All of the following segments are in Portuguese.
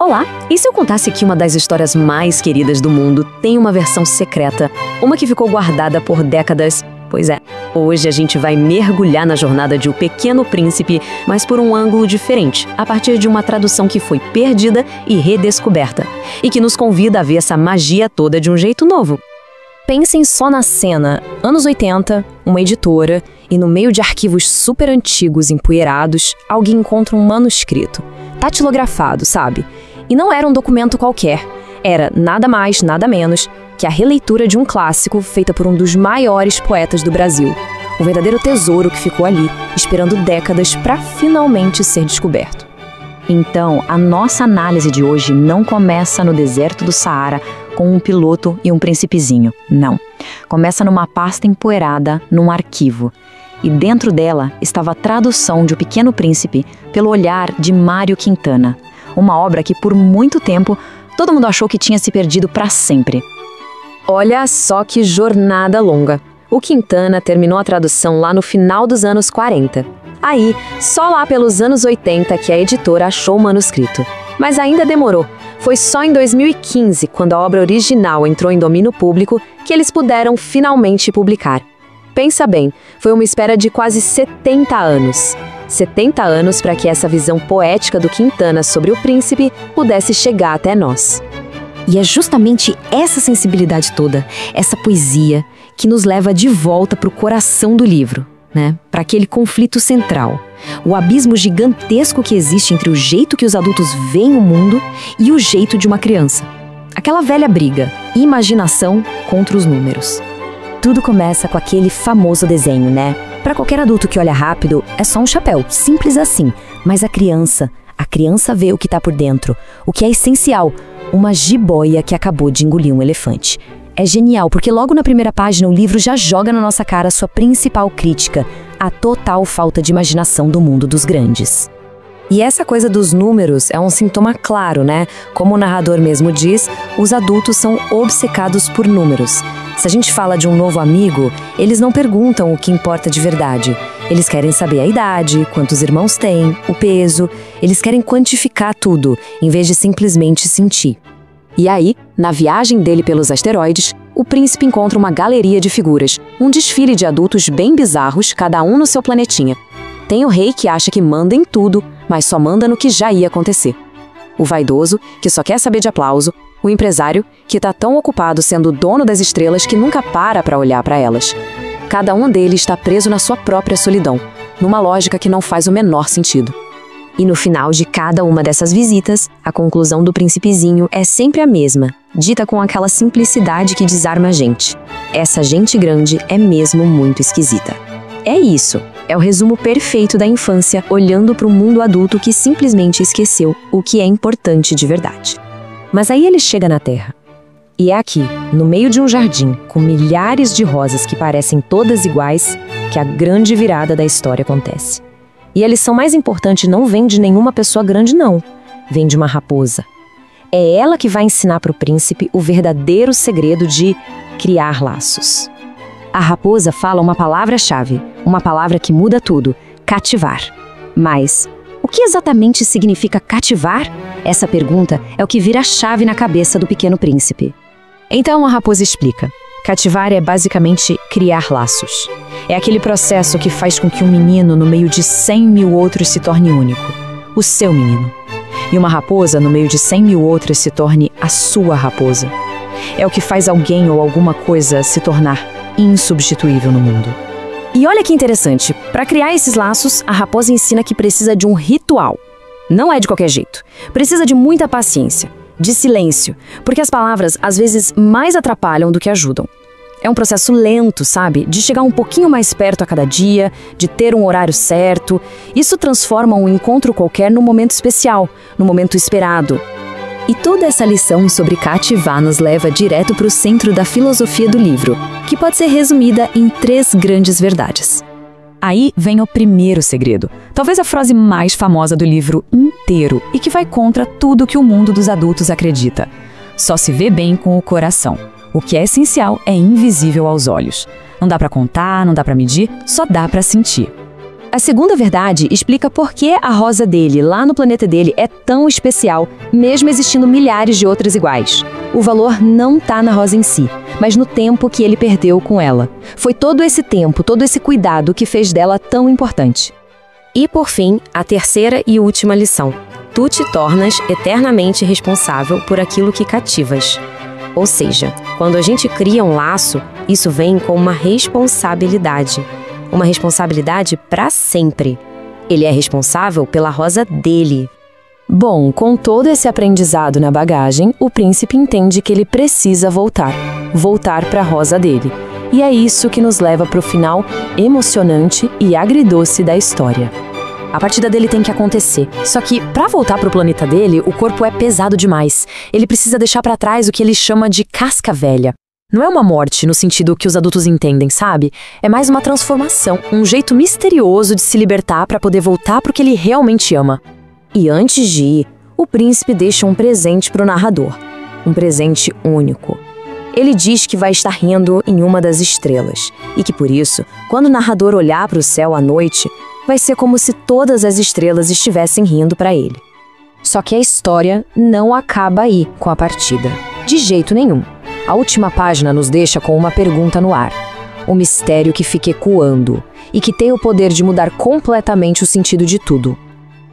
Olá! E se eu contasse que uma das histórias mais queridas do mundo tem uma versão secreta, uma que ficou guardada por décadas? Pois é, hoje a gente vai mergulhar na jornada de O Pequeno Príncipe, mas por um ângulo diferente, a partir de uma tradução que foi perdida e redescoberta, e que nos convida a ver essa magia toda de um jeito novo. Pensem só na cena, anos 80, uma editora, e no meio de arquivos super antigos empoeirados, alguém encontra um manuscrito, datilografado, sabe? E não era um documento qualquer, era nada mais, nada menos que a releitura de um clássico feita por um dos maiores poetas do Brasil. Um verdadeiro tesouro que ficou ali, esperando décadas para finalmente ser descoberto. Então, a nossa análise de hoje não começa no deserto do Saara com um piloto e um príncipezinho, não. Começa numa pasta empoeirada, num arquivo. E dentro dela estava a tradução de O Pequeno Príncipe pelo olhar de Mário Quintana. Uma obra que por muito tempo todo mundo achou que tinha se perdido para sempre. Olha só que jornada longa. O Quintana terminou a tradução lá no final dos anos 40. Aí, só lá pelos anos 80 que a editora achou o manuscrito. Mas ainda demorou. Foi só em 2015, quando a obra original entrou em domínio público, que eles puderam finalmente publicar. Pensa bem, foi uma espera de quase 70 anos. 70 anos para que essa visão poética do Quintana sobre o príncipe pudesse chegar até nós. E é justamente essa sensibilidade toda, essa poesia, que nos leva de volta para o coração do livro, né? Para aquele conflito central. O abismo gigantesco que existe entre o jeito que os adultos veem o mundo e o jeito de uma criança. Aquela velha briga, imaginação contra os números. Tudo começa com aquele famoso desenho, né? Para qualquer adulto que olha rápido, é só um chapéu, simples assim. Mas a criança vê o que está por dentro, o que é essencial, uma jiboia que acabou de engolir um elefante. É genial, porque logo na primeira página o livro já joga na nossa cara sua principal crítica, a total falta de imaginação do mundo dos grandes. E essa coisa dos números é um sintoma claro, né? Como o narrador mesmo diz, os adultos são obcecados por números. Se a gente fala de um novo amigo, eles não perguntam o que importa de verdade. Eles querem saber a idade, quantos irmãos têm, o peso. Eles querem quantificar tudo, em vez de simplesmente sentir. E aí, na viagem dele pelos asteroides, o príncipe encontra uma galeria de figuras, um desfile de adultos bem bizarros, cada um no seu planetinha. Tem o rei que acha que manda em tudo, mas só manda no que já ia acontecer. O vaidoso, que só quer saber de aplauso. O empresário, que está tão ocupado sendo o dono das estrelas que nunca para olhar para elas. Cada um deles está preso na sua própria solidão, numa lógica que não faz o menor sentido. E no final de cada uma dessas visitas, a conclusão do príncipezinho é sempre a mesma, dita com aquela simplicidade que desarma a gente. Essa gente grande é mesmo muito esquisita. É isso. É o resumo perfeito da infância, olhando para o mundo adulto que simplesmente esqueceu o que é importante de verdade. Mas aí ele chega na Terra. E é aqui, no meio de um jardim, com milhares de rosas que parecem todas iguais, que a grande virada da história acontece. E a lição mais importante não vem de nenhuma pessoa grande, não. Vem de uma raposa. É ela que vai ensinar para o príncipe o verdadeiro segredo de criar laços. A raposa fala uma palavra-chave, uma palavra que muda tudo: cativar. Mas o que exatamente significa cativar? Essa pergunta é o que vira a chave na cabeça do Pequeno Príncipe. Então a raposa explica. Cativar é basicamente criar laços. É aquele processo que faz com que um menino no meio de 100 mil outros se torne único. O seu menino. E uma raposa no meio de 100 mil outras se torne a sua raposa. É o que faz alguém ou alguma coisa se tornar insubstituível no mundo. E olha que interessante, para criar esses laços, a raposa ensina que precisa de um ritual. Não é de qualquer jeito. Precisa de muita paciência, de silêncio, porque as palavras às vezes mais atrapalham do que ajudam. É um processo lento, sabe? De chegar um pouquinho mais perto a cada dia, de ter um horário certo. Isso transforma um encontro qualquer num momento especial, num momento esperado. E toda essa lição sobre cativar nos leva direto para o centro da filosofia do livro, que pode ser resumida em 3 grandes verdades. Aí vem o primeiro segredo, talvez a frase mais famosa do livro inteiro e que vai contra tudo que o mundo dos adultos acredita. Só se vê bem com o coração. O que é essencial é invisível aos olhos. Não dá para contar, não dá para medir, só dá para sentir. A segunda verdade explica por que a rosa dele, lá no planeta dele, é tão especial, mesmo existindo milhares de outras iguais. O valor não tá na rosa em si, mas no tempo que ele perdeu com ela. Foi todo esse tempo, todo esse cuidado que fez dela tão importante. E por fim, a terceira e última lição. Tu te tornas eternamente responsável por aquilo que cativas. Ou seja, quando a gente cria um laço, isso vem com uma responsabilidade. Uma responsabilidade para sempre. Ele é responsável pela rosa dele. Bom, com todo esse aprendizado na bagagem, o príncipe entende que ele precisa voltar para a rosa dele. E é isso que nos leva para o final emocionante e agridoce da história. A partida dele tem que acontecer. Só que, para voltar para o planeta dele, o corpo é pesado demais. Ele precisa deixar para trás o que ele chama de casca velha. Não é uma morte no sentido que os adultos entendem, sabe? É mais uma transformação, um jeito misterioso de se libertar para poder voltar para o que ele realmente ama. E antes de ir, o príncipe deixa um presente para o narrador. Um presente único. Ele diz que vai estar rindo em uma das estrelas. E que por isso, quando o narrador olhar para o céu à noite, vai ser como se todas as estrelas estivessem rindo para ele. Só que a história não acaba aí com a partida. De jeito nenhum. A última página nos deixa com uma pergunta no ar. Um mistério que fica ecoando e que tem o poder de mudar completamente o sentido de tudo.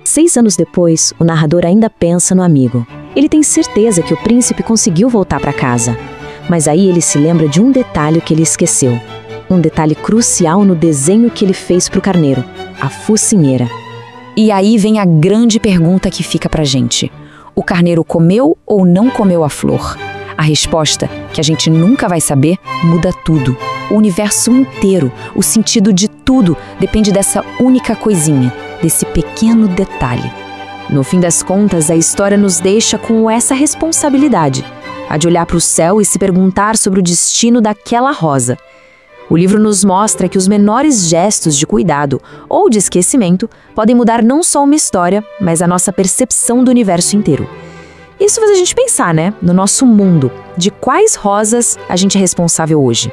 6 anos depois, o narrador ainda pensa no amigo. Ele tem certeza que o príncipe conseguiu voltar para casa. Mas aí ele se lembra de um detalhe que ele esqueceu. Um detalhe crucial no desenho que ele fez para o carneiro, a focinheira. E aí vem a grande pergunta que fica pra gente. O carneiro comeu ou não comeu a flor? A resposta, que a gente nunca vai saber, muda tudo. O universo inteiro, o sentido de tudo, depende dessa única coisinha, desse pequeno detalhe. No fim das contas, a história nos deixa com essa responsabilidade, a de olhar para o céu e se perguntar sobre o destino daquela rosa. O livro nos mostra que os menores gestos de cuidado ou de esquecimento podem mudar não só uma história, mas a nossa percepção do universo inteiro. Isso faz a gente pensar, né, no nosso mundo, de quais rosas a gente é responsável hoje.